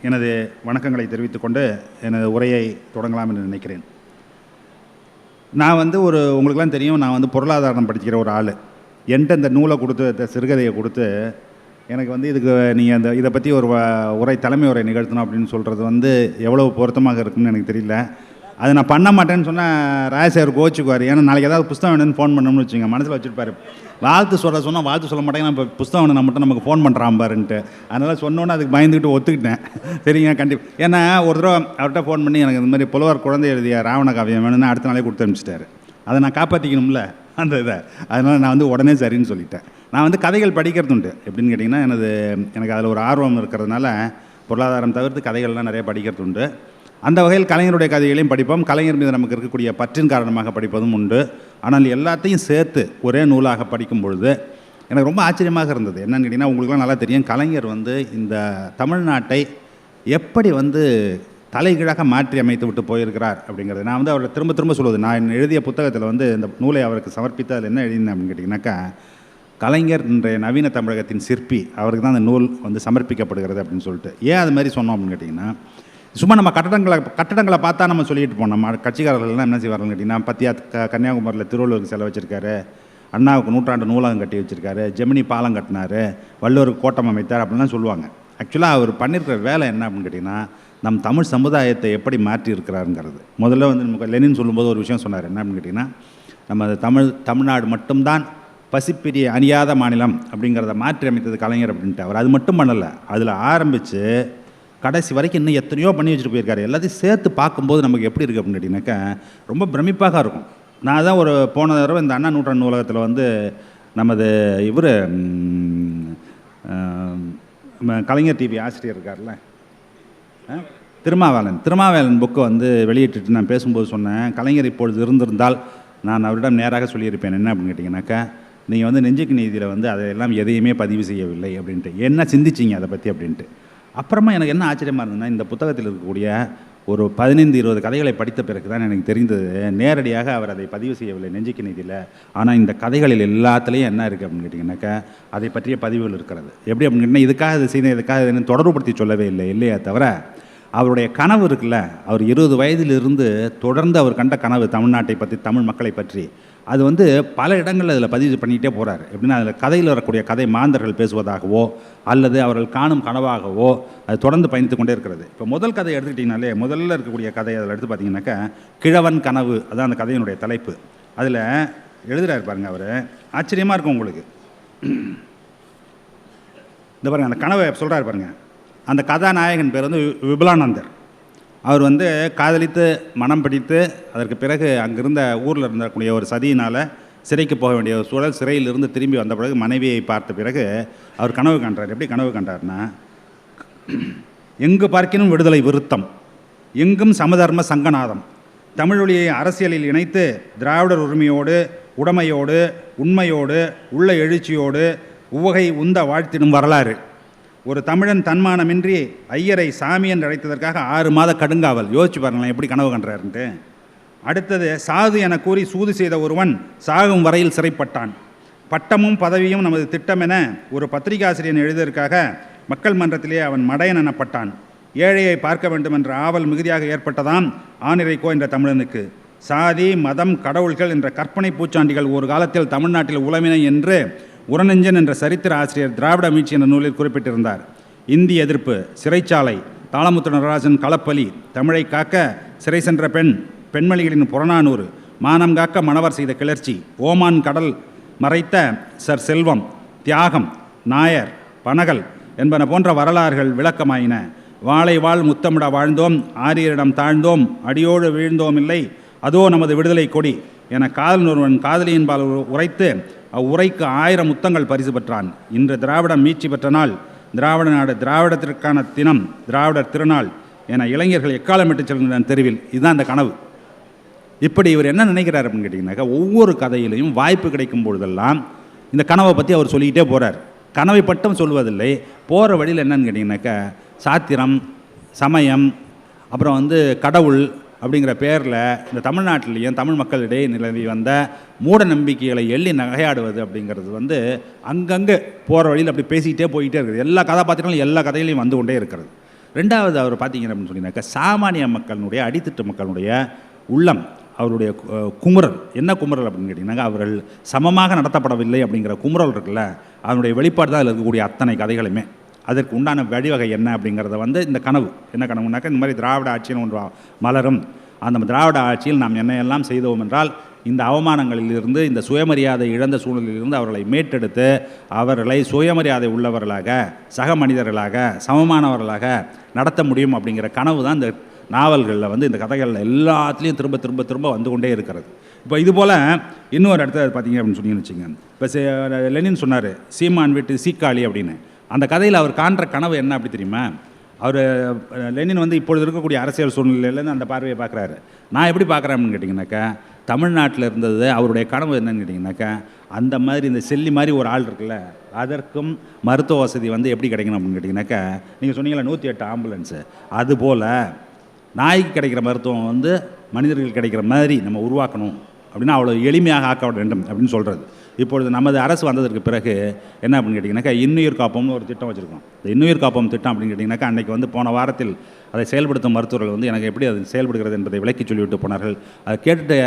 எனது வணக்கங்களை தெரிவித்துக்கொண்டு எனது உரையை தொடங்கலாம் என்று நினைக்கிறேன். நான் உங்களுக்கெல்லாம் தெரியும், நான் பொருளாதாரம் படிக்கிற ஒரு ஆள். என்கிட்ட இந்த நூலை கொடுத்து சிறுகதையை கொடுத்து எனக்கு இதுக்கு நீங்கள் இதை பற்றி ஒரு தலைமை உரை நிகழ்த்தணும் அப்படின்னு சொல்கிறது எவ்வளோ பொருத்தமாக இருக்குன்னு எனக்கு தெரியல. அது நான் பண்ண மாட்டேன்னு சொன்னால் ராஜசேகர் கோச்சுக்குவார். ஏன்னா நாளைக்கு ஏதாவது புத்தகம் வேணும்னு ஃபோன் பண்ணணும்னு வச்சுங்க, மனசில் வச்சுருப்பார். வாழ்த்து சொன்னால் வாழ்த்து சொல்ல மாட்டேங்க, நான் இப்போ புத்தகம் வேணும் மட்டும் நமக்கு ஃபோன் பண்ணுறான் பாருன்ட்டு. அதனால் சொன்னோன்னே அதுக்கு பயந்துக்கிட்டு ஒத்துக்கிட்டேன். சரிங்க, கண்டிப்பாக. ஏன்னா ஒரு தடவை அவர்கிட்ட ஃபோன் பண்ணி எனக்கு இந்த மாதிரி புலவர் குழந்தை எழுதிய ராவண காவியம் வேணும்னு அடுத்த நாளே கொடுத்து அனுப்பிச்சிட்டாரு. அதை நான் காப்பாற்றிக்கணும்ல அந்த இதை. அதனால் நான் உடனே சரின்னு சொல்லிட்டேன். நான் கதைகள் படிக்கிறது உண்டு. எப்படின்னு கேட்டிங்கன்னா எனக்கு அதில் ஒரு ஆர்வம் இருக்கிறதுனால பொருளாதாரம் தவிர்த்து கதைகள்லாம் நிறைய படிக்கிறது உண்டு. அந்த வகையில் கலைஞருடைய கதைகளையும் படிப்போம். கலைஞர் மீது நமக்கு இருக்கக்கூடிய பற்றின் காரணமாக படிப்பதும் உண்டு. ஆனால் எல்லாத்தையும் சேர்த்து ஒரே நூலாக படிக்கும் பொழுது எனக்கு ரொம்ப ஆச்சரியமாக இருந்தது. என்னன்னு கேட்டிங்கன்னா, உங்களுக்குலாம் நல்லா தெரியும், கலைஞர் இந்த தமிழ்நாட்டை எப்படி தலைகீழாக மாற்றி அமைத்து விட்டு போயிருக்கிறார் அப்படிங்கிறது. நான் அவரை திரும்ப திரும்ப சொல்வது, நான் எழுதிய புத்தகத்தில் இந்த நூலை அவருக்கு சமர்ப்பித்து அதில் என்ன எழுதினேன் அப்படின்னு கேட்டிங்கனாக்கா, கலைஞர் இன்றைய நவீன தமிழகத்தின் சிற்பி, அவருக்கு தான் அந்த நூல் சமர்ப்பிக்கப்படுகிறது அப்படின்னு சொல்லிட்டு. ஏன் அது மாதிரி சொன்னோம் அப்படின்னு கேட்டிங்கன்னா, சும்மா நம்ம கட்டடங்களை பார்த்தா நம்ம சொல்லிட்டு போனோம். நம்ம கட்சிக்காரர்கள்லாம் என்ன செய்வார்கள் கேட்டிங்கன்னா, பத்தியா கன்னியாகுமரியில் திருவள்ளுவருக்கு செலவு வச்சுருக்காரு, அண்ணாவுக்கு நூற்றாண்டு நூலகம் கட்டி வச்சுருக்காரு, ஜெமினி பாலம் கட்டினார், வள்ளுவருக்கு கோட்டம் அமைத்தார் அப்படின்லாம் சொல்லுவாங்க. ஆக்சுவலாக அவர் பண்ணியிருக்கிற வேலை என்ன அப்படின்னு கேட்டிங்கன்னா, நம் தமிழ் சமுதாயத்தை எப்படி மாற்றி இருக்கிறாருங்கிறது. முதல்ல நமக்கு லெனின் சொல்லும்போது ஒரு விஷயம் சொன்னார். என்ன அப்படின்னு கேட்டிங்கன்னா, நம்ம தமிழ்நாடு மட்டும்தான் பசிப்பிரி அணியாத மாநிலம் அப்படிங்கிறத மாற்றி அமைத்தது கலைஞர் அப்படின்ட்டு. அவர் அது மட்டும் பண்ணலை, அதில் ஆரம்பித்து கடைசி வரைக்கும் இன்னும் எத்தனையோ பண்ணி வச்சுட்டு போயிருக்காரு. எல்லாத்தையும் சேர்த்து பார்க்கும்போது நமக்கு எப்படி இருக்குது அப்படின்னு கேட்டிங்கனாக்கா, ரொம்ப பிரமிப்பாக இருக்கும். நான் தான் போன தடவை இந்த அண்ணா நூற்றாண்டு நூலகத்தில் நமது இவர் கலைஞர் டிவி ஆசிரியர் இருக்கார்ல, திருமாவேலன் புக்கு வெளியிட்டு நான் பேசும்போது சொன்னேன், கலைஞர் இப்பொழுது இருந்திருந்தால் நான் அவரிடம் நேராக சொல்லியிருப்பேன். என்ன அப்படின்னு கேட்டிங்கனாக்கா, நீங்கள் நெஞ்சுக்கு நீதியில் அதையெல்லாம் எதையுமே பதிவு செய்யவில்லை அப்படின்ட்டு. என்ன சிந்திச்சிங்க அதை பற்றி அப்படின்ட்டு. அப்புறமா எனக்கு என்ன ஆச்சரியமாக இருந்ததுன்னா, இந்த புத்தகத்தில் இருக்கக்கூடிய ஒரு 15-20 கதைகளை படித்த பிறகு தான் எனக்கு தெரிந்தது, நேரடியாக அவர் அதை பதிவு செய்யவில்லை நெஞ்சுக்கு நீதியில். ஆனால் இந்த கதைகளில் எல்லாத்துலேயும் என்ன இருக்குது அப்படின்னு கேட்டிங்கனாக்கா, அதை பற்றிய பதிவுகள் இருக்கிறது. எப்படி அப்படின்னு கேட்டிங்கன்னா, இதுக்காக இது செய்த இதுக்காக என்ன தொடர்புபடுத்தி சொல்லவே இல்லையே தவிர, அவருடைய கனவு இருக்குல்ல, அவர் 20 வயதிலிருந்து தொடர்ந்து அவர் கண்ட கனவு தமிழ்நாட்டை பற்றி, தமிழ் மக்களை பற்றி, அது பல இடங்களில் அதில் பதிவு பண்ணிகிட்டே போகிறார். எப்படின்னா, அதில் கதையில் வரக்கூடிய கதை மாந்தர்கள் பேசுவதாகவோ அல்லது அவர்கள் காணும் கனவாகவோ அது தொடர்ந்து பயணித்து கொண்டே இருக்கிறது. இப்போ முதல் கதை எடுத்துக்கிட்டிங்கனாலே, முதல்ல இருக்கக்கூடிய கதை அதில் எடுத்து பார்த்தீங்கன்னாக்கா, கிழவன் கனவு, அதுதான் அந்த கதையினுடைய தலைப்பு. அதில் எழுதுகிறாரு பாருங்க, அவர் ஆச்சரியமாக இருக்கும் உங்களுக்கு. இந்த பாருங்கள், அந்த கனவை சொல்கிறார் பாருங்கள். அந்த கதாநாயகன் பேர் விபுலானந்தர். அவர் காதலித்து மனம் பிடித்து அதற்கு பிறகு அங்கிருந்த ஊரில் இருந்தக்கூடிய ஒரு சதியினால் சிறைக்கு போக வேண்டிய ஒரு சூழல், சிறையிலிருந்து திரும்பி வந்த பிறகு மனைவியை பார்த்த பிறகு அவர் கனவு கண்டார். எப்படி கனவு கண்டார்னா, எங்கு பார்க்கினும் விடுதலை விருத்தம், எங்கும் சமதர்ம சங்கநாதம், தமிழொலியை அரசியலில் இணைத்து திராவிடர் உரிமையோடு, உடைமையோடு, உண்மையோடு, உள்ள எழுச்சியோடு உவகை உந்த வாழ்த்திடும் வரலாறு. ஒரு தமிழன் தன்மானமின்றி ஐயரை சாமி என்று அழைத்ததற்காக 6 மாத கடுங்காவல். யோசிச்சு பாருங்களேன் எப்படி கனவு கண்டாருன்ட்டு. அடுத்தது, சாது என கூறி சூது செய்த ஒருவன் சாகும் வரையில் சிறைப்பட்டான். பட்டமும் பதவியும் நமது திட்டம் என ஒரு பத்திரிகாசிரியன் எழுதியதற்காக மக்கள் மன்றத்திலே அவன் மடையன் எனப்பட்டான். ஏழையை பார்க்க வேண்டும் என்ற ஆவல் மிகுதியாக ஏற்பட்டதாம் ஆனிரைக்கோ என்ற தமிழனுக்கு. சாதி, மதம், கடவுள்கள் என்ற கற்பனை பூச்சாண்டிகள் ஒரு காலத்தில் தமிழ்நாட்டில் உலவினை என்று உரநெஞ்சன் என்ற சரித்திர ஆசிரியர் திராவிட மீட்சி என்ற நூலில் குறிப்பிட்டிருந்தார். இந்தி எதிர்ப்பு, சிறைச்சாலை, தாளமுத்து நடராஜன் களப்பலி, தமிழை காக்க சிறை சென்ற பெண்மணிகளின் புறநானூறு, மானம் காக்க மணவர் செய்த கிளர்ச்சி, ஓமான் கடல் மறைத்த சர் செல்வம், தியாகம், நாயர், பனகல் என்பன போன்ற வரலாறுகள் விளக்கமாயின. வாழை வாழ் முத்தமிட வாழ்ந்தோம், ஆரியரிடம் தாழ்ந்தோம், அடியோடு வீழ்ந்தோம் இல்லை, அதோ நமது விடுதலை கொடி என காதலன் ஒருவன் காதலியின்பால் உரைத்து அவ்வுரைக்கு 1000 முத்தங்கள் பரிசு பெற்றான். இன்று திராவிடம் மீட்சி பெற்ற நாள், திராவிட நாடு, திராவிடத்திற்கான தினம், திராவிடர் திருநாள் என இளைஞர்கள் எக்காலமிட்டு செல்கின்ற தெருவில். இதுதான் அந்த கனவு. இப்படி இவர் என்ன நினைக்கிறார் அப்படின்னு கேட்டிங்கனாக்கா, ஒவ்வொரு கதையிலையும் வாய்ப்பு கிடைக்கும் பொழுதெல்லாம் இந்த கனவை பற்றி அவர் சொல்லிக்கிட்டே போகிறார். கனவை மட்டும் சொல்வதில்லை, போகிற வழியில் என்னன்னு கேட்டிங்கனாக்கா, சாத்திரம், சமயம், அப்புறம் கடவுள் அப்படிங்கிற பேரில் இந்த தமிழ்நாட்டிலையும் தமிழ் மக்களிடையே நிலவி வந்த மூட நம்பிக்கைகளை எள்ளி நகையாடுவது அப்படிங்கிறது அங்கங்கே போகிற வழியில் அப்படி பேசிக்கிட்டே போயிட்டே இருக்குது. எல்லா கதாபாத்திரங்களும் எல்லா கதையிலையும் வந்து கொண்டே இருக்கிறது. ரெண்டாவது அவர் பார்த்தீங்க அப்படின்னு சொன்னீங்கன்னாக்கா சாமானிய மக்களுடைய அடித்தட்டு மக்களுடைய உள்ளம் அவருடைய குமுறல் என்ன குமுறல் அப்படின்னு கேட்டிங்கன்னாக்கா அவர்கள் சமமாக நடத்தப்படவில்லை அப்படிங்கிற குமுறல் இருக்குல்ல, அதனுடைய வெளிப்பாடு தான் அதில் இருக்கக்கூடிய அத்தனை கதைகளுமே. அதற்கு உண்டான வழிவகை என்ன அப்படிங்கிறத வந்து இந்த கனவு என்ன கனவுனாக்கா, இந்த மாதிரி திராவிட ஆட்சின்னு ஒன்று மலரும், அந்த திராவிட ஆட்சியில் நாம் என்னையெல்லாம் செய்தோம் என்றால் இந்த அவமானங்களிலிருந்து இந்த சுயமரியாதை இழந்த சூழ்நிலையிலிருந்து அவர்களை மீட்டெடுத்து அவர்களை சுயமரியாதை உள்ளவர்களாக சக மனிதர்களாக சமமானவர்களாக நடத்த முடியும் அப்படிங்கிற கனவு தான் இந்த நாவல்களில் வந்து இந்த கதைகளில் எல்லாத்துலேயும் திரும்ப திரும்ப திரும்ப வந்து கொண்டே இருக்கிறது. இப்போ இது போல் இன்னொரு இடத்துல பார்த்தீங்க அப்படின்னு சொன்னீங்கன்னு வச்சுங்க, இப்போ லெனின் சொன்னார் சீமான் வீட்டு சீக்காளி அப்படின்னு. அந்த கதையில் அவர் காண்ற கனவு என்ன அப்படி தெரியுமா? அவர் லெனின் வந்து இப்பொழுது இருக்கக்கூடிய அரசியல் சூழ்நிலையிலேருந்து அந்த பார்வையை பார்க்குறாரு. நான் எப்படி பார்க்குறேன் அப்படின்னு கேட்டிங்கனாக்கா, தமிழ்நாட்டில் இருந்தது அவருடைய கனவு என்னன்னு கேட்டிங்கனாக்கா, அந்த மாதிரி இந்த செல்லி மாதிரி ஒரு ஆள் இருக்குல்ல, அதற்கும் மருத்துவ வசதி வந்து எப்படி கிடைக்கணும் அப்படின்னு கேட்டிங்கனாக்கா, நீங்கள் சொன்னீங்களா 108 ஆம்புலன்ஸு, அதுபோல் நாய்க்கு கிடைக்கிற மருத்துவம் வந்து மனிதர்கள் கிடைக்கிற மாதிரி நம்ம உருவாக்கணும் அப்படின்னா அவ்வளோ எளிமையாக ஆக்க வேண்டும் அப்படின்னு சொல்கிறது. இப்பொழுது நமது அரசு வந்ததற்கு பிறகு என்ன அப்படின்னு கேட்டிங்கனாக்கா, இன்னுயிர் காப்போம்னு ஒரு திட்டம் வச்சுருக்கோம். இந்த இன்னுயிர் காப்போம் திட்டம் அப்படின்னு கேட்டிங்கனாக்கா, அன்றைக்கி வந்து போன வாரத்தில் அதை செயல்படுத்தும் மருத்துவர்கள் வந்து எனக்கு எப்படி அது செயல்படுகிறது என்பதை விளக்கி சொல்லிவிட்டு போனார்கள். அதை கேட்டுட்டு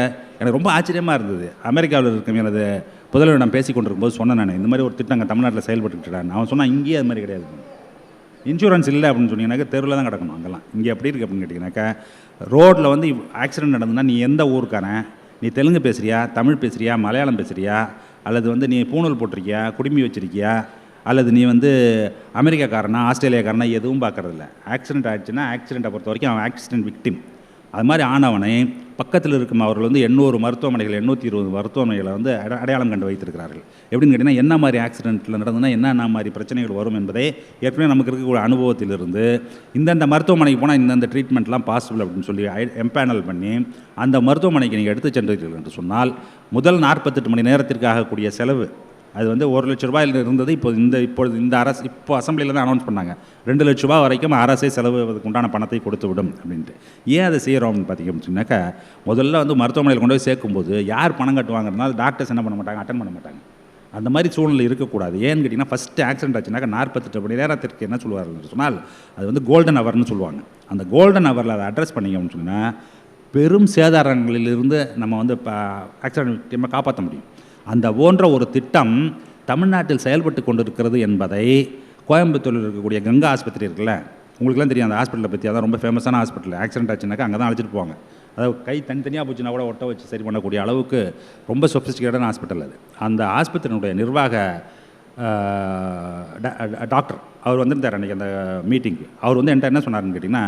எனக்கு ரொம்ப ஆச்சரியமாக இருந்தது. அமெரிக்காவில் இருக்கும் எனது புதல்வரிடம் பேசி கொண்டிருக்கும்போது சொன்னேன் நான், இந்த மாதிரி ஒரு திட்டம் அங்கே தமிழ்நாட்டில் செயல்பட்டுக்கிட்டான். அவன் சொன்னால் இங்கேயே அது மாதிரி கிடையாது, இன்சூரன்ஸ் இல்லை அப்படின்னு சொன்னீங்கன்னாக்கா தெருவில் தான் கிடக்கணும். அங்கெல்லாம் இங்கே எப்படி இருக்குது அப்படின்னு கேட்டிங்கனாக்கா, ரோட்டில் வந்து ஆக்சிடென்ட் நடந்ததுன்னா நீ எந்த ஊருக்காரன், நீ தெலுங்கு பேசுகிறியா, தமிழ் பேசுகிறியா, மலையாளம் பேசுகிறியா, அல்லது வந்து நீ பூணூல் போட்டிருக்கியா, குடுமி வச்சுருக்கியா, அல்லது நீ வந்து அமெரிக்காக்காரனா ஆஸ்திரேலியாக்காரனா எதுவும் பார்க்குறதில்ல. ஆக்சிடென்ட் ஆகிடுச்சுன்னா ஆக்சிடெண்ட்டை பொறுத்த வரைக்கும் அவன் ஆக்சிடென்ட் விக்டிம். அது மாதிரி ஆனவனை பக்கத்தில் இருக்கும் அவர்கள் வந்து 800 மருத்துவமனைகள் 820 மருத்துவமனைகளை வந்து அடையாளம் கண்டு வைத்திருக்கிறார்கள். எப்படின்னு கேட்டிங்கன்னா, என்ன மாதிரி ஆக்சிடென்ட்டில் நடந்ததுன்னா என்ன மாதிரி பிரச்சனைகள் வரும் என்பதை ஏற்கனவே நமக்கு இருக்கக்கூடிய அனுபவத்திலிருந்து இந்தந்த மருத்துவமனைக்கு போனால் இந்தந்த ட்ரீட்மெண்ட்லாம் பாசிபிள் அப்படின்னு சொல்லி எம்பேனல் பண்ணி அந்த மருத்துவமனைக்கு நீங்கள் எடுத்து சென்றீர்கள் என்று சொன்னால் முதல் 48 மணி நேரத்திற்கு ஆகக்கூடிய செலவு அது வந்து 1 லட்ச ரூபாயில் இருந்தது. இப்பொழுது இந்த அரசு இப்போ அசம்பிளியில் தான் அனௌன்ஸ் பண்ணாங்க 2 லட்ச ரூபா வரைக்கும் அரசே செலவுக்கு உண்டான பணத்தை கொடுத்து விடும் அப்படின்ட்டு. ஏன் அதை செய்கிறோம் அப்படின்னு பார்த்தீங்க அப்படின்னாக்கா, முதல்ல வந்து மருத்துவமனையில் கொண்டு போய் சேர்க்கும்போது யார் பணம் கட்டுவாங்கிறதுனால டாக்டர்ஸ் என்ன பண்ண மாட்டாங்க, அட்டன் பண்ண மாட்டாங்க. அந்த மாதிரி சூழ்நிலை இருக்கக்கூடாது. ஏன்னு கேட்டிங்கன்னா, ஃபஸ்ட்டு ஆக்சிடென்ட் ஆச்சுனாக்கா 48 மணி நேரத்திற்கு என்ன சொல்லுவார்கள் சொன்னால் அது வந்து கோல்டன் ஹவர்னு சொல்லுவாங்க. அந்த கோல்டன் ஹவரில் அதை அட்ரஸ் பண்ணிங்க அப்படின்னு சொன்னால் பெரும் சேதாரங்களிலிருந்து நம்ம வந்து ஆக்சிடென்ட் காப்பாற்ற முடியும். அந்த போன்ற ஒரு திட்டம் தமிழ்நாட்டில் செயல்பட்டு கொண்டிருக்கிறது என்பதை கோயம்புத்தூரில் இருக்கக்கூடிய கங்கா ஆஸ்பத்திரி இருக்குல்ல, உங்களுக்குலாம் தெரியும் அந்த ஹாஸ்பிட்டலை பற்றி. அதான் ரொம்ப ஃபேமஸான ஹாஸ்பிட்டல். ஆக்சிடென்ட் ஆச்சுனாக்கா அங்கே தான் அழைச்சிட்டு போவாங்க. அதாவது கை தனித்தனியாக போச்சுன்னா கூட ஒட்ட வச்சு சரி பண்ணக்கூடிய அளவுக்கு ரொம்ப சொஃபிஸ்டிகேட்டான ஹாஸ்பிட்டல் அது. அந்த ஆஸ்பத்திரியினுடைய நிர்வாக டாக்டர் அவர் வந்திருந்தார் அன்றைக்கி அந்த மீட்டிங்கு. அவர் வந்து என்கிட்ட என்ன சொன்னார்னு கேட்டிங்கன்னா,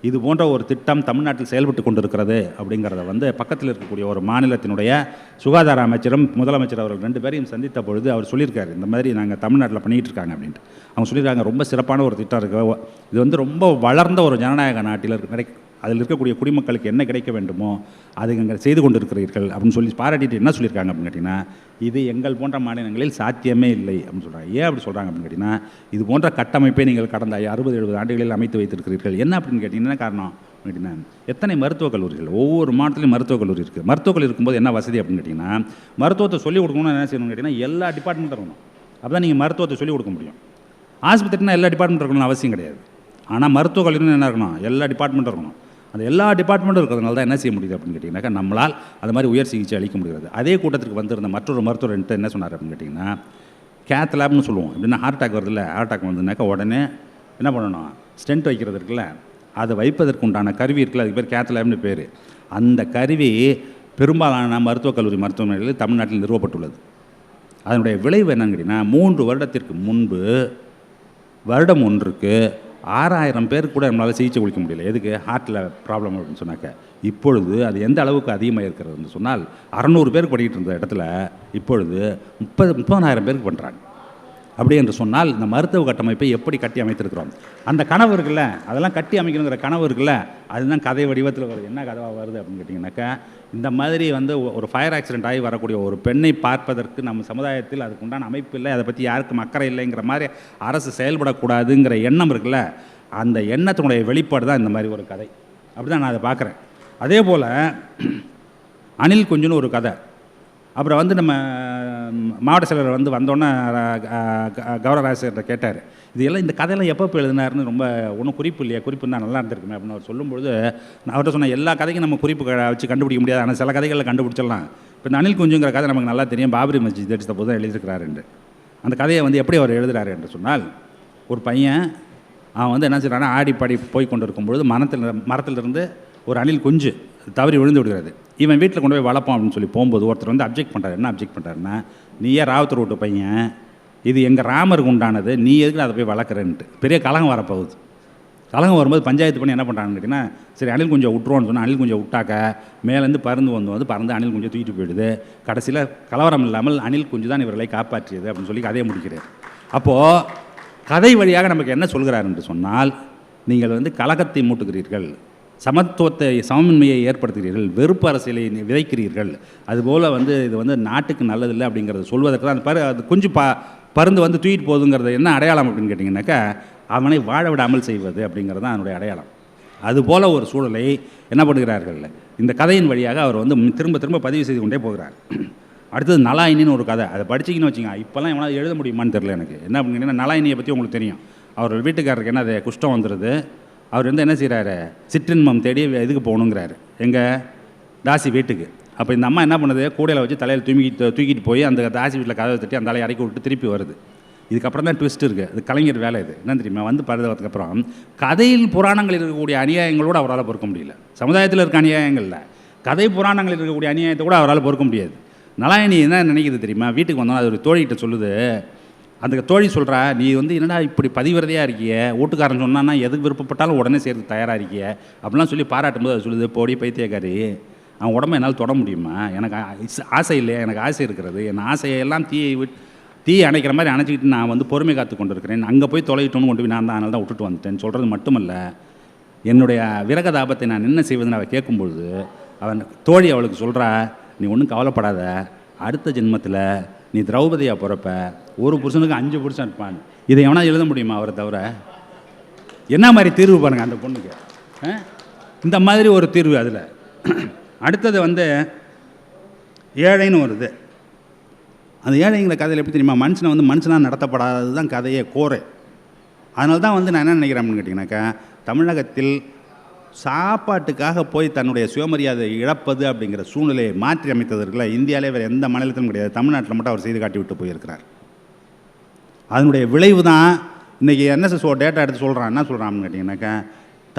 இது போன்ற ஒரு திட்டம் தமிழ்நாட்டில் செயல்பட்டு கொண்டிருக்கிறது அப்படிங்கிறத வந்து பக்கத்தில் இருக்கக்கூடிய ஒரு மாநிலத்தினுடைய சுகாதார அமைச்சரும் முதலமைச்சர் அவர்கள் 2 பேரையும் சந்தித்த பொழுது அவர் சொல்லியிருக்காரு, இந்த மாதிரி நாங்கள் தமிழ்நாட்டில் பண்ணிகிட்டு இருக்காங்க அப்படின்ட்டு. அவங்க சொல்லியிருக்காங்க ரொம்ப சிறப்பான ஒரு திட்டம் இருக்குது, இது வந்து ரொம்ப வளர்ந்த ஒரு ஜனநாயக நாட்டில் அதில் இருக்கக்கூடிய குடிமக்களுக்கு என்ன கிடைக்க வேண்டுமோ அது அங்கே செய்து கொண்டு இருக்கிறீர்கள் அப்படின்னு சொல்லி பாராட்டிட்டு என்ன சொல்லியிருக்காங்க அப்படின்னு கேட்டிங்கன்னா, இது எங்கள் போன்ற மாநிலங்களில் சாத்தியமே இல்லை அப்படின்னு சொல்கிறாங்க. ஏன் அப்படி சொல்கிறாங்க அப்படின்னு கேட்டிங்கன்னா, இது போன்ற கட்டமைப்பை நீங்கள் கடந்த 60-70 ஆண்டுகளில் அமைத்து வைத்திருக்கிறீர்கள். என்ன அப்படின்னு கேட்டிங்கன்னா காரணம் அப்படின்னா, எத்தனை மருத்துவக் கல்லூரிகள், ஒவ்வொரு மாவட்டத்திலையும் மருத்துவக் கல்லூரி இருக்குது. மருத்துவக் கல்லூரி இருக்கும்போது என்ன வசதி அப்படின்னு கேட்டிங்கன்னா, மருத்துவத்தை சொல்லிக் கொடுக்கணும்னு என்ன செய்யணும்னு கேட்டிங்கன்னா எல்லா டிபார்ட்மெண்ட்டும் இருக்கணும். அப்போ தான் நீங்கள் மருத்துவத்தை சொல்லிக் கொடுக்க முடியும். ஆஸ்பத்திரினா எல்லா டிபார்ட்மெண்ட் இருக்கணும்னு அவசியம் கிடையாது. ஆனால் மருத்துவக் கல்லூரின்னு என்ன இருக்கணும், எல்லா டிபார்ட்மெண்ட்டும் இருக்கணும். அந்த எல்லா டிபார்ட்மெண்ட்டும் இருக்கிறதுனால தான் என்ன செய்ய முடியுது அப்படின்னு கேட்டிங்கனாக்கா, நம்மளால் அது மாதிரி உயர் சிகிச்சை அளிக்க முடியாது. அதே கூட்டத்திற்கு வந்திருந்த மற்றொரு மருத்துவர் என்ன சொன்னார் அப்படின்னு கேட்டிங்கன்னா, கேத் லேப்னு சொல்லுவோம். எப்படின்னா ஹார்ட் அட்டாக் வருதுல்ல, ஹார்ட் அட்டாக் வந்ததுனாக்கா உடனே என்ன பண்ணணும், ஸ்டென்ட் வைக்கிறது இருக்குல்ல, அதை வைப்பதற்கு உண்டான கருவி இருக்குல்ல, அதுக்கு பேர் கேத் லேப்னு பேர். அந்த கருவி பெரும்பாலான மருத்துவக் கல்லூரி மருத்துவமனைகளில் தமிழ்நாட்டில் நிறுவப்பட்டுள்ளது. அதனுடைய விளைவு என்னன்னு கேட்டிங்கன்னா, 3 வருடத்திற்கு முன்பு வருடம் ஒன்றுக்கு 6000 பேருக்கு கூட நம்மளால் சிகிச்சை கொடுக்க முடியல. எதுக்கு, ஹார்ட்டில் ப்ராப்ளம் அப்படின்னு சொன்னாக்க. இப்பொழுது அது எந்த அளவுக்கு அதிகமாக இருக்கிறதுன்னு சொன்னால் 600 பேருக்கு பண்ணிக்கிட்டு இருந்த இடத்துல இப்பொழுது 30,000 பேருக்கு பண்ணுறாங்க. அப்படி என்று சொன்னால் இந்த மருத்துவ கட்டமைப்பை எப்படி கட்டி அமைத்திருக்கிறோம். அந்த கனவு இருக்குல்ல, அதெல்லாம் கட்டி அமைக்கணுங்கிற கனவு இருக்குல்ல, அதுதான் கதை வடிவத்தில் வருது. என்ன கதவாக வருது அப்படின்னு கேட்டிங்கனாக்கா, இந்த மாதிரி வந்து ஒரு ஃபயர் ஆக்சிடென்ட் ஆகி வரக்கூடிய ஒரு பெண்ணை பார்ப்பதற்கு நம்ம சமுதாயத்தில் அதுக்கு உண்டான அமைப்பு இல்லை, அதை பற்றி யாருக்கும் அக்கறை இல்லைங்கிற மாதிரி அரசு செயல்படக்கூடாதுங்கிற எண்ணம் இருக்குல்ல, அந்த எண்ணத்தினுடைய வெளிப்பாடு தான் இந்த மாதிரி ஒரு கதை. அப்படி தான் நான் அதை பார்க்குறேன். அதே போல் அணில் குஞ்சுன்னு ஒரு கதை. அப்புறம் வந்து நம்ம மாவட்ட செயலர் வந்து வந்தோன்னே கௌரவராஜர்கிட்ட கேட்டார், இதெல்லாம் இந்த கதையெல்லாம் எப்போ எழுதினாருன்னு ரொம்ப ஒன்றும் குறிப்பு இல்லையா, குறிப்பு தான் நல்லா இருந்திருக்குமே அப்படின்னு அவர் சொல்லும்பொழுது நான் அவர்கிட்ட சொன்னேன், எல்லா கதைக்கும் நம்ம குறிப்பு வச்சு கண்டுபிடிக்க முடியாது, ஆனால் சில கதைகளில் கண்டுபிடிச்சிடலாம். இப்போ இந்த அணில் குஞ்சுங்கிற கதை நமக்கு நல்லா தெரியும், பாபரி மஸ்ஜித் எடுத்த போது தான் எழுதியிருக்கிறாரு என்று. அந்த கதையை வந்து எப்படி அவர் எழுதுகிறாரு என்று சொன்னால், ஒரு பையன் அவன் வந்து என்ன செய்கிறான்னா ஆடி பாடி போய் கொண்டு இருக்கும்பொழுது மரத்திலிருந்து ஒரு அணில் குஞ்சு தவறி விழுந்து விடுகிறது. இவன் வீட்டில் கொண்டு போய் வளர்ப்போம் அப்படின்னு சொல்லி போகும்போது ஒருத்தர் வந்து அப்ஜெக்ட் பண்ணுறாரு. என்ன அப்ஜெக்ட் பண்ணுறாருன்னா, நீ ஏன் ராவத்தூர் விட்டு பையன், இது எங்கள் ராமருக்கு உண்டானது, நீ எதுக்கு அதை போய் வளர்க்குறேன்ட்டு பெரிய கலகம் வரப்போகுது. கலகம் வரும்போது பஞ்சாயத்து பண்ணி என்ன பண்ணுறாங்கன்னு கேட்டிங்கன்னா, சரி அணில் குஞ்சை விட்டுருவோன்னு சொன்னால் அணில் குஞ்சை விட்டாக்க மேலேருந்து பறந்து அணில் குஞ்சை தூக்கிட்டு போயிடுது. கடைசியில் கலவரம் இல்லாமல் அணில் குஞ்சு தான் இவர்களை காப்பாற்றியது அப்படின்னு சொல்லி கதையை முடிக்கிறார். அப்போது கதை வழியாக நமக்கு என்ன சொல்கிறார் என்று சொன்னால், நீங்கள் வந்து கலகத்தை மூட்டுகிறீர்கள், சமத்துவத்தை சமமின்மையை ஏற்படுத்துகிறீர்கள், வெறுப்பு அரசியலை விதைக்கிறீர்கள், அதுபோல் வந்து இது வந்து நாட்டுக்கு நல்லதில்லை அப்படிங்கிறத சொல்வதற்கு தான் அந்த அது குஞ்சு பருந்து வந்து தூக்கிட்டு போகுதுங்கிறது என்ன அடையாளம் அப்படின்னு கேட்டிங்கன்னாக்கா, அவனை வாழ விடாமல் செய்வது அப்படிங்கிறது தான் அதனுடைய அடையாளம். அதுபோல் ஒரு சூழலை என்ன பண்ணுகிறார்கள் இந்த கதையின் வழியாக அவர் வந்து திரும்ப திரும்ப பதிவு செய்து கொண்டே போகிறார். அடுத்தது நலாயினின்னு ஒரு கதை, அதை படிச்சிங்கன்னு வச்சுங்க, இப்போல்லாம் எவனாவது எழுத முடியுமான்னு தெரில எனக்கு. என்ன அப்படின்னா, நலாயினியை பற்றி உங்களுக்கு தெரியும், அவர் வீட்டுக்காரருக்கு என்ன அது குஷ்டம் வந்துடுது, அவர் வந்து என்ன செய்கிறாரு, சிற்றின்பம் தேடி இதுக்கு போகணுங்கிறாரு, எங்கள் தாசி வீட்டுக்கு. அப்போ இந்த அம்மா என்ன பண்ணுது, கூடையில் வச்சு தலையில் தூக்கிட்டு போய் அந்த தாசி வீட்டில் கதவை தட்டி அந்த தலையை இறக்கி விட்டு திருப்பி வருது. இதுக்கப்புறம் தான் ட்விஸ்ட் இருக்குது, அது கலைஞர் வேலை. இது என்ன தெரியுமா, வந்து படுத்ததுக்கப்புறம் கதையில் புராணங்களில் இருக்கக்கூடிய அநியாயங்களோடு அவரால் பொறுக்க முடியல, சமுதாயத்தில் இருக்க அநியாயங்களில் கதை புராணங்களில் இருக்கக்கூடிய அநியாயத்தை கூட அவரால் பொறுக்க முடியாது. நலாயினி என்ன நினைக்கிது தெரியுமா, வீட்டுக்கு வந்தோன்னா அது ஒரு தோழிகிட்ட சொல்லுது. அந்த தோழி சொல்கிறா, நீ வந்து என்னடா இப்படி பதிவிரதையாக இருக்கிய, வீட்டுக்காரன் சொன்னான்னா எதுக்கு விருப்பப்பட்டாலும் உடனே சேர்த்து தயாராக இருக்கிய அப்படிலாம் சொல்லி பாராட்டும்போது அது சொல்லுது, போடி பைத்தியக்காரி, அவன் உடம்பை என்னால் தொட முடியுமா, எனக்கு ஆசை இல்லையா, எனக்கு ஆசை இருக்கிறது, என் ஆசையெல்லாம் தீயை அணைக்கிற மாதிரி அணைச்சிக்கிட்டு நான் வந்து பொறுமை காத்து கொண்டு இருக்கிறேன், அங்கே போய் தொலைகிட்டோன்னு கொண்டு போய் நான் தான் அதனால தான் விட்டுட்டு வந்துட்டேன்னு சொல்கிறது மட்டுமல்ல, என்னுடைய விரகதாபத்தை நான் என்ன செய்வதுன்னு அவள் கேட்கும்பொழுது அவன் தோழி அவளுக்கு சொல்கிறா, நீ ஒன்றும் கவலைப்படாத, அடுத்த ஜென்மத்தில் நீ திரௌபதியாக பிறப்ப, ஒரு புருஷனுக்கு 5 புருஷன் இருப்பான். இதை எவனா எழுத முடியுமா அவரை தவிர? என்ன மாதிரி தீர்வு பாருங்கள் அந்த பொண்ணுக்கு, இந்த மாதிரி ஒரு தீர்வு. அதில் அடுத்தது வந்து ஏழைன்னு வருது. அந்த ஏழைங்கிற கதையில் எப்படி தெரியுமா, மனுஷனை வந்து மனுஷனாக நடத்தப்படாதது தான் கதையே கோரை. அதனால தான் வந்து நான் என்ன நினைக்கிறேன் அப்படின்னு கேட்டிங்கனாக்கா, தமிழகத்தில் சாப்பாட்டுக்காக போய் தன்னுடைய சுயமரியாதை இழப்பது அப்படிங்கிற சூழ்நிலையை மாற்றி அமைத்ததற்குள்ள இந்தியாவிலே வேறு எந்த மாநிலத்திலும் கிடையாது, தமிழ்நாட்டில் மட்டும் அவர் செய்து காட்டி விட்டு போயிருக்கிறார். அதனுடைய விளைவு தான் இன்றைக்கி என்எஸ்எஸ் டேட்டா எடுத்து சொல்கிறான். என்ன சொல்கிறான்னு கேட்டிங்கனாக்கா,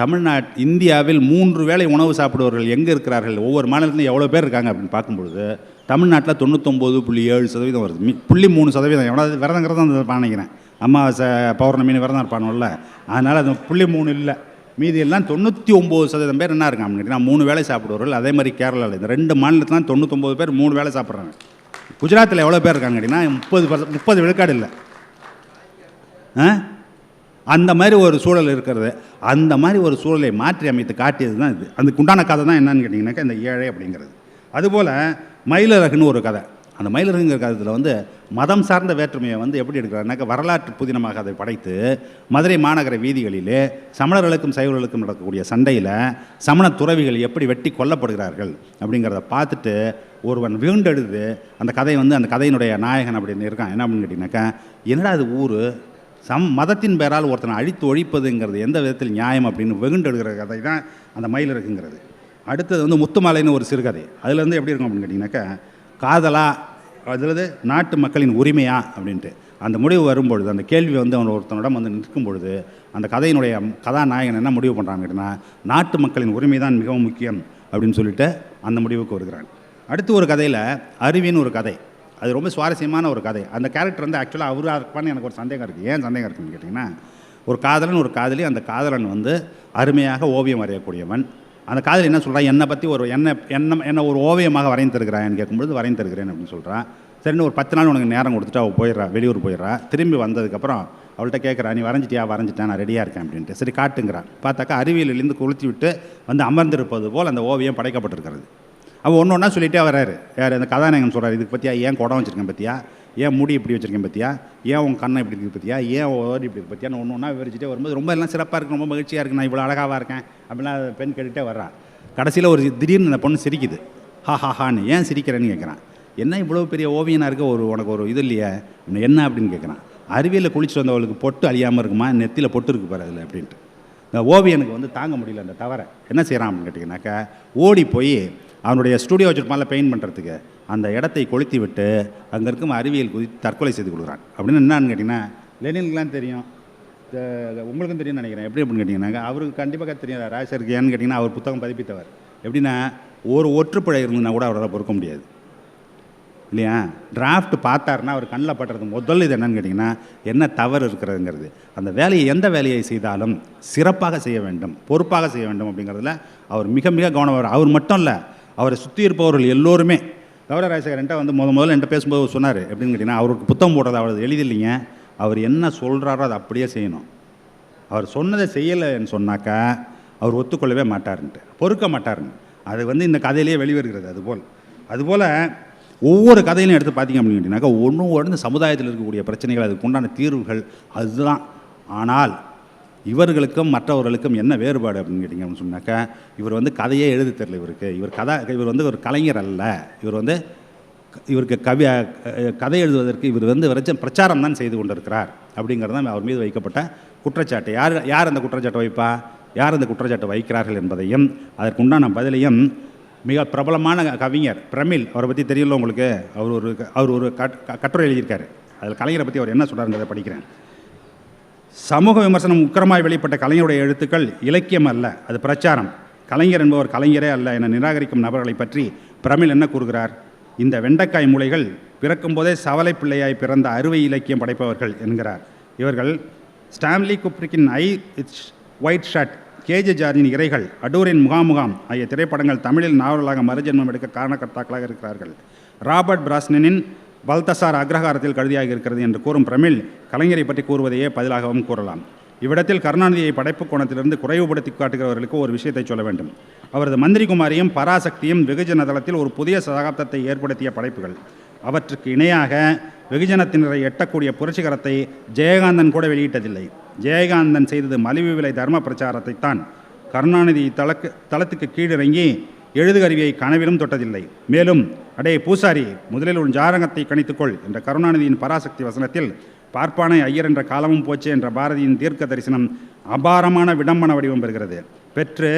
இந்தியாவில் 3 வேளை உணவு சாப்பிடுவர்கள் எங்கே இருக்கிறார்கள், ஒவ்வொரு மாநிலத்திலும் எவ்வளோ பேர் இருக்காங்க அப்படின்னு பார்க்கும்பொழுது தமிழ்நாட்டில் 99.7% வருது, 0.3% எவ்வளோ விரதங்கிறத இருப்பான்னு நினைக்கிறேன். அமாவாசை பௌர்ணமின்னு விரதம் இருப்பானுல்ல, அதனால் அது 0.3 இல்லை, மீதி எல்லாம் 99% பேர் என்ன இருக்காங்க கேட்டிங்கன்னா 3 வேளை சாப்பிடுவார்கள். அதே மாதிரி கேரளாவில் இந்த 2 மாநிலத்தில் 99 பேர் 3 வேளை சாப்பிட்றாங்க. குஜராத்தில் எவ்வளோ பேர் இருக்காங்க கேட்டிங்கன்னா 30 விழுக்காடு இல்லை. அந்த மாதிரி ஒரு சூழல் இருக்கிறது. அந்த மாதிரி ஒரு சூழலை மாற்றி அமைத்து காட்டியது தான் இது. அதுக்கு உண்டான கதை தான் என்னன்னு கேட்டிங்கனாக்கா இந்த ஏழை அப்படிங்கிறது. அதுபோல் மயிலழகுன்னு ஒரு கதை. அந்த மயிலழகுங்கிற கதையில் வந்து மதம் சார்ந்த வேற்றுமையை வந்து எப்படி எடுக்கிறாருனாக்கா, வரலாற்று புதினமாக அதை படைத்து மதுரை மாநகர வீதிகளிலே சமணர்களுக்கும் சைவர்களுக்கும் நடக்கக்கூடிய சண்டையில் சமண துறவிகள் எப்படி வெட்டி கொல்லப்படுகிறார்கள் அப்படிங்கிறத பார்த்துட்டு ஒருவன் வீண்டெடுத்து அந்த கதை வந்து அந்த கதையினுடைய நாயகன் அப்படின்னு இருக்கான். என்ன அப்படின்னு கேட்டிங்கனாக்கா, என்னடா அது ஊர் மதத்தின் பேரால் ஒருத்தனை அழித்து ஒழிப்பதுங்கிறது எந்த விதத்தில் நியாயம் அப்படின்னு வெகுண்டெடுக்கிற கதை தான் அந்த மயிலழகுங்கிறது. அடுத்தது வந்து முத்துமாலைன்னு ஒரு சிறுகதை. அதில் வந்து எப்படி இருக்கும் அப்படின்னு கேட்டிங்கனாக்கா, காதலா அதில் நாட்டு மக்களின் உரிமையா அப்படின்ட்டு அந்த முடிவு வரும்பொழுது, அந்த கேள்வி வந்து அவன் ஒருத்தனிடம் வந்து நிற்கும் பொழுது அந்த கதையினுடைய கதாநாயகன் என்ன முடிவு பண்ணுறாங்க அப்படின்னா, நாட்டு மக்களின் உரிமை தான் மிகவும் முக்கியம் அப்படின்னு சொல்லிட்டு அந்த முடிவுக்கு வருகிறான். அடுத்து ஒரு கதையில் அருவின்னு ஒரு கதை. அது ரொம்ப சுவாரஸ்யமான ஒரு கதை. அந்த கேரக்டர் வந்து ஆக்சுவலாக அவராக இருப்பான்னு எனக்கு ஒரு சந்தேகம் இருக்குது. ஏன் சந்தேகம் இருக்குதுன்னு கேட்டிங்கன்னா, ஒரு காதலன் ஒரு காதலி, அந்த காதலன் வந்து அருமையாக ஓவியம் வரையக்கூடியவன். அந்த காதலி என்ன சொல்கிறான், என்னை பற்றி ஒரு என்ன ஒரு ஓவியமாக வரைந்து தருகிறான்னு கேட்கும்பொழுது வரைந்து தருகிறேன் அப்படின்னு சொல்கிறான். சரின்னு ஒரு 10 நாள் உனக்கு நேரம் கொடுத்துட்டு அவள் போயிடுறா, வெளியூர் போயிடுறா. திரும்பி வந்ததுக்கப்புறம் அவள்கிட்ட கேட்குறா, நீ வரைஞ்சிட்டேன், நான் ரெடியாக இருக்கேன் அப்படின்ட்டு. சரி காட்டுங்கிறான். பார்த்தாக்கா அருவியிலிருந்து கொளுத்தி விட்டு வந்து அமர்ந்திருப்பது போல் அந்த ஓவியம் படைக்கப்பட்டிருக்கிறது. அவள் ஒன்று ஒன்றா சொல்லிகிட்டே வர்றாரு. யார் அந்த கதாநாயகன் சொல்கிறார், இதுக்கு பற்றியா, ஏன் குடம் வச்சுருக்கேன் பற்றியா, ஏன் முடி இப்படி வச்சுருக்கேன் பற்றியா, ஏன் உன் கண்ணை இப்படி இருக்குது பற்றியா, ஏன் ஓடி இப்படி இருக்கு பற்றியா, ஒன்று ஒன்றா விவரிச்சுட்டே வரும்போது ரொம்ப எல்லாம் சிறப்பாக இருக்குது, ரொம்ப மகிழ்ச்சியாக இருக்குது, நான் இவ்வளோ அழகாக இருக்கேன் அப்படிலாம் பெண் கேட்டுகிட்டே வர்றா. கடைசியில் ஒரு திடீர்னு அந்த பொண்ணு சிரிக்குது. ஹான்னு. ஏன் சிரிக்கிறேன்னு கேட்குறான். என்ன இவ்வளோ பெரிய ஓவியனாக இருக்க, உனக்கு ஒரு இது இல்லையே என்ன அப்படின்னு கேட்குறான். அறிவியலில் குளிச்சுட்டு வந்தவளுக்கு பொட்டு அழியாமல் இருக்குமா, நெத்தியில் பொட்டு இருக்கு பாரு அதில் அப்படின்ட்டு. இந்த ஓவியனுக்கு வந்து தாங்க முடியல அந்த தவறை. என்ன செய்கிறான் அப்படின்னு கேட்டிங்கனாக்கா, ஓடி போய் அவனுடைய ஸ்டூடியோ வச்சுருப்பான்ல பெயிண்ட் பண்ணுறதுக்கு, அந்த இடத்தை கொளுத்தி விட்டு அங்கே இருக்கும் அறிவியல் தற்கொலை செய்து கொடுக்குறான். அப்படின்னு என்னன்னு கேட்டிங்கன்னா, லெனின்லாம் தெரியும், உங்களுக்கும் தெரியும்னு நினைக்கிறேன். எப்படி அப்படின்னு கேட்டிங்கன்னாக்கா, அவருக்கு கண்டிப்பாக தெரியும் ராஜசருக்கு. ஏன்னு கேட்டிங்கன்னா, அவர் புத்தகம் பதிப்பித்தவர். எப்படின்னா, ஒரு ஒற்றுப்பிழை இருந்ததுன்னா கூட அவரால் பொறுக்க முடியாது இல்லையா. டிராஃப்ட் பார்த்தாருன்னா அவர் கண்ணில் பட்டுறது முதல்ல இது என்னன்னு கேட்டிங்கன்னா, என்ன தவறு இருக்கிறதுங்கிறது. அந்த வேலையை எந்த வேலையை செய்தாலும் சிறப்பாக செய்ய வேண்டும், பொறுப்பாக செய்ய வேண்டும் அப்படிங்கிறதுல அவர் மிக மிக கவனம். அவர் மட்டும் இல்லை, அவரை சுற்றி இருப்பவர்கள் எல்லோருமே. கௌரவ ராஜசேகர் என்கிட்ட வந்து முதல்ல என்கிட்ட பேசும்போது சொன்னார் எப்படின்னு கேட்டிங்கன்னா, அவருக்கு புத்தகம் போடுறது அவ்வளோ எளிதில்லைங்க. அவர் என்ன சொல்கிறாரோ அதை அப்படியே செய்யணும். அவர் சொன்னதை செய்யலைன்னு சொன்னாக்கா அவர் ஒத்துக்கொள்ளவே மாட்டார்ன்ட்டு, பொறுக்க மாட்டார்னு. அது வந்து இந்த கதையிலேயே வெளிவருகிறது. அதுபோல் ஒவ்வொரு கதையிலையும் எடுத்து பார்த்தீங்க அப்படின்னு கேட்டிங்கனாக்கா, ஒன்று சமுதாயத்தில் இருக்கக்கூடிய பிரச்சனைகள், அதுக்கு உண்டான தீர்வுகள் அதுதான். ஆனால் இவர்களுக்கும் மற்றவர்களுக்கும் என்ன வேறுபாடு அப்படின்னு கேட்டிங்க அப்படின்னு சொன்னாக்கா, இவர் வந்து கதையே எழுத தெரியல இவருக்கு. இவர் வந்து ஒரு கலைஞர் அல்ல. இவருக்கு கதை எழுதுவதற்கு இவர் வந்து பிரச்சாரம் தான் செய்து கொண்டிருக்கிறார் அப்படிங்கிறது தான் அவர் மீது வைக்கப்பட்ட குற்றச்சாட்டு. யார் அந்த குற்றச்சாட்டை வைப்பா, யார் அந்த குற்றச்சாட்டை வைக்கிறார்கள் என்பதையும் அதற்குண்டான பதிலையும் மிக பிரபலமான கவிஞர் பிரமிழ், அவரை பற்றி தெரியல உங்களுக்கு. அவர் ஒரு கட்டுரை எழுதியிருக்காரு. அதில் கலைஞரை பற்றி அவர் என்ன சொல்கிறாருன்றதை படிக்கிறேன். சமூக விமர்சனம் உக்கிரமாய் வெளிப்பட்ட கலைஞருடைய எழுத்துக்கள் இலக்கியம் அல்ல, அது பிரச்சாரம். கலைஞர் என்பவர் கலைஞரே அல்ல என நிராகரிக்கும் நபர்களை பற்றி பிரமிழ் என்ன கூறுகிறார்? இந்த வெண்டைக்காய் மூளைகள் பிறக்கும் போதே சவலை பிள்ளையாய் பிறந்த அறுவை இலக்கியம் படைப்பவர்கள் என்கிறார். இவர்கள் ஸ்டான்லி குப்ரிக்கின் ஒயிட் ஷர்ட், கேஜே ஜார்ஜின் இறைகள், அடூரின் முகாமுகாம் ஆகிய திரைப்படங்கள் தமிழில் நாவலாக மறுஜென்மம் எடுக்க காரணக்கர்த்தாக்களாக இருக்கிறார்கள். ராபர்ட் பிராஸ்னனின் பல்தசார் அக்ரஹாரத்தில் கழுதியாக இருக்கிறது என்று கூறும் பிரமிழ் கலைஞரை பற்றி கூறுவதையே பதிலாகவும் கூறலாம். இவ்விடத்தில் கருணாநிதியை படைப்பு கோணத்திலிருந்து குறைவுபடுத்தி காட்டுகிறவர்களுக்கு ஒரு விஷயத்தை சொல்ல வேண்டும். அவரது மந்திரிகுமாரியும் பராசக்தியும் வெகுஜன தளத்தில் ஒரு புதிய சகாப்தத்தை ஏற்படுத்திய படைப்புகள். அவற்றுக்கு இணையாக வெகுஜனத்தினரை எட்டக்கூடிய புரட்சிகரத்தை ஜெயகாந்தன் கூட வெளியிட்டதில்லை. ஜெயகாந்தன் செய்தது மலிவு விலை தர்ம பிரச்சாரத்தை தான். கருணாநிதி தளத்துக்கு கீழிறங்கி எழுதுகருவியை கனவிலும் தொட்டதில்லை. மேலும் அடே பூசாரி, முதலில் உன் ஜாரகத்தை கணித்துக்கொள் என்ற கருணாநிதியின் பராசக்தி வசனத்தில் பார்ப்பானை ஐயர் என்ற காலமும் போச்சு என்ற பாரதியின் தீர்க்க தரிசனம் அபாரமான விடம்பன வடிவம் பெறுகிறது. பெற்று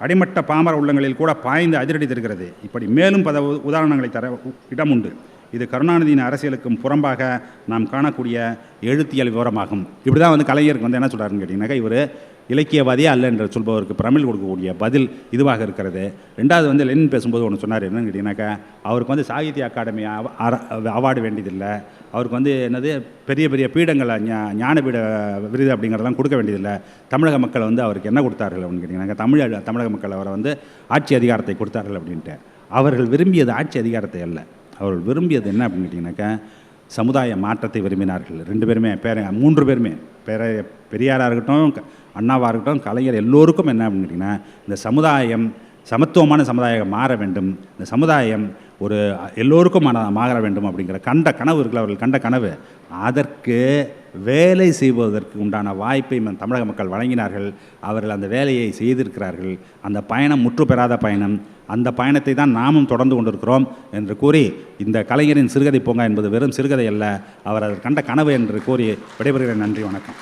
அடிமட்ட பாமர உள்ளங்களில் கூட பாய்ந்து அதிரடி தருகிறது. இப்படி மேலும் பல உதாரணங்களை தர இடம் உண்டு. இது கருணாநிதியின் அரசியலுக்கும் புறம்பாக நாம் காணக்கூடிய எழுத்தியல் விவரமாகும். இப்படி தான் வந்து கலைஞருக்கு வந்து என்ன சொல்கிறாருன்னு கேட்டிங்கனாக்கா, இவர் இலக்கியவாதியே அல்ல என்று சொல்பவருக்கு பிரமிழ் கொடுக்கக்கூடிய பதில் இதுவாக இருக்கிறது. ரெண்டாவது வந்து லெனின் பேசும்போது ஒன்று சொன்னார். என்னன்னு கேட்டிங்கனாக்கா, அவருக்கு வந்து சாகித்ய அகாடமி அவார்டு வேண்டியதில்லை, அவருக்கு வந்து என்னது பெரிய பெரிய பீடங்களை ஞானபீட விருது அப்படிங்கிறதெல்லாம் கொடுக்க வேண்டியதில்லை. தமிழக மக்கள் வந்து அவருக்கு என்ன கொடுத்தார்கள் அப்படின்னு கேட்டிங்கனாக்கா, தமிழக மக்கள் அவரை வந்து ஆட்சி அதிகாரத்தை கொடுத்தார்கள் அப்படின்ட்டு. அவர்கள் விரும்பியது ஆட்சி அதிகாரத்தை அல்ல, அவர்கள் விரும்பியது என்ன அப்படின்னு கேட்டிங்கனாக்கா, சமுதாய மாற்றத்தை விரும்பினார்கள். 2 பேருமே 3 பேருமே பெரியாராக இருக்கட்டும், அண்ணாவாக இருக்கட்டும், கலைஞர், எல்லோருக்கும் என்ன அப்படின்னு கேட்டிங்கன்னா, இந்த சமுதாயம் சமத்துவமான சமுதாயம் மாற வேண்டும், இந்த சமுதாயம் ஒரு எல்லோருக்கும் மாற வேண்டும் அப்படிங்கிற கண்ட கனவு இருக்குல்ல, அவர்கள் கண்ட கனவு. அதற்கு வேலை செய்வதற்கு உண்டான வாய்ப்பை தமிழக மக்கள் வழங்கினார்கள். அவர்கள் அந்த வேலையை செய்திருக்கிறார்கள். அந்த பயணம் முற்று பெறாத பயணம். அந்த பயணத்தை தான் நாமும் தொடர்ந்து கொண்டிருக்கிறோம் என்று கூறி, இந்த கலைஞரின் சிறுகதை பூங்கா என்பது வெறும் சிறுகதை அல்ல, அவர் அதை கண்ட கனவு என்று கூறி விடைபெறுகிறேன். நன்றி, வணக்கம்.